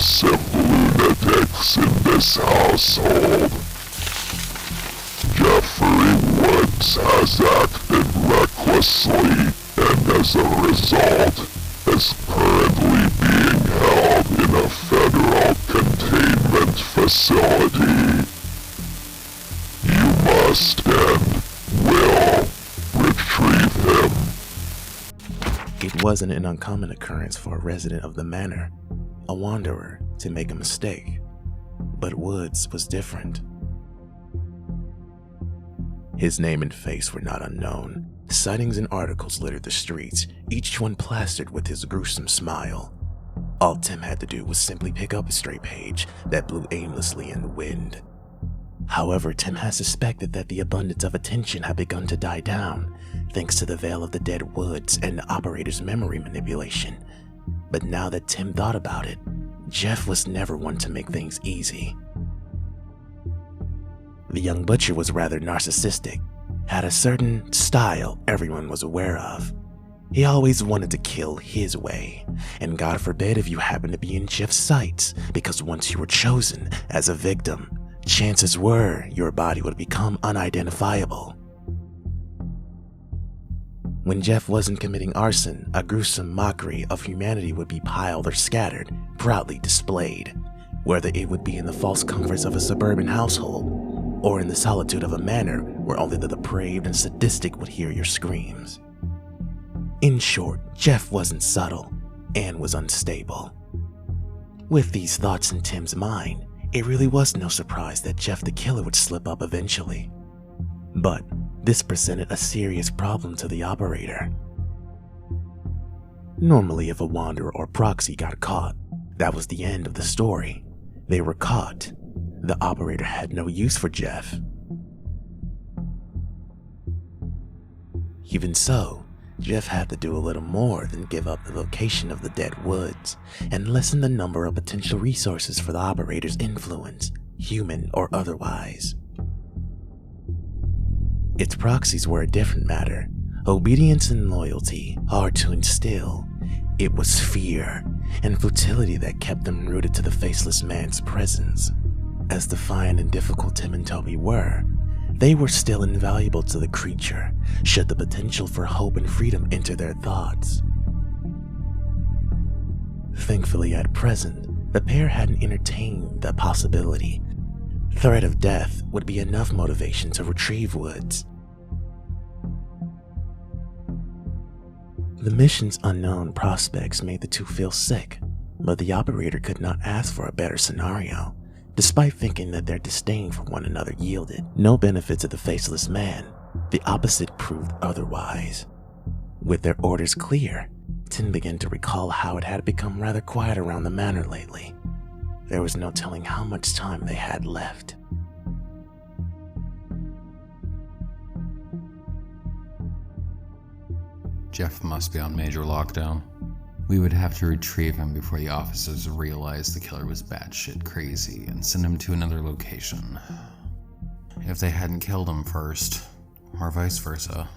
compulsive lunatics in this household. Jeffrey Woods has acted recklessly and as a result is currently being held in a federal containment facility. You must and will retrieve him. It wasn't an uncommon occurrence for a resident of the manor, a wanderer, to make a mistake, but Woods was different. His name and face were not unknown. Sightings and articles littered the streets, each one plastered with his gruesome smile. All Tim had to do was simply pick up a stray page that blew aimlessly in the wind. However, Tim had suspected that the abundance of attention had begun to die down, thanks to the veil of the dead Woods and the operator's memory manipulation. But now that Tim thought about it, Jeff was never one to make things easy. The young butcher was rather narcissistic, had a certain style everyone was aware of. He always wanted to kill his way, and God forbid if you happened to be in Jeff's sights, because once you were chosen as a victim, chances were your body would become unidentifiable. When Jeff wasn't committing arson, a gruesome mockery of humanity would be piled or scattered, proudly displayed, whether it would be in the false comforts of a suburban household, or in the solitude of a manor where only the depraved and sadistic would hear your screams. In short, Jeff wasn't subtle and was unstable. With these thoughts in Tim's mind, it really was no surprise that Jeff the killer would slip up eventually. But this presented a serious problem to the operator. Normally, if a wanderer or proxy got caught, that was the end of the story. They were caught. The operator had no use for Jeff. Even so, Jeff had to do a little more than give up the location of the dead Woods and lessen the number of potential resources for the operator's influence, human or otherwise. Its proxies were a different matter. Obedience and loyalty, hard to instill. It was fear and futility that kept them rooted to the faceless man's presence. As defiant and difficult Tim and Toby were, they were still invaluable to the creature, should the potential for hope and freedom enter their thoughts. Thankfully, at present, the pair hadn't entertained the possibility. Threat of death would be enough motivation to retrieve Woods. The mission's unknown prospects made the two feel sick, but the operator could not ask for a better scenario. Despite thinking that their disdain for one another yielded no benefit to the faceless man, the opposite proved otherwise. With their orders clear, Tim began to recall how it had become rather quiet around the manor lately. There was no telling how much time they had left. Jeff must be on major lockdown. We would have to retrieve him before the officers realized the killer was batshit crazy and send him to another location. If they hadn't killed him first, or vice versa.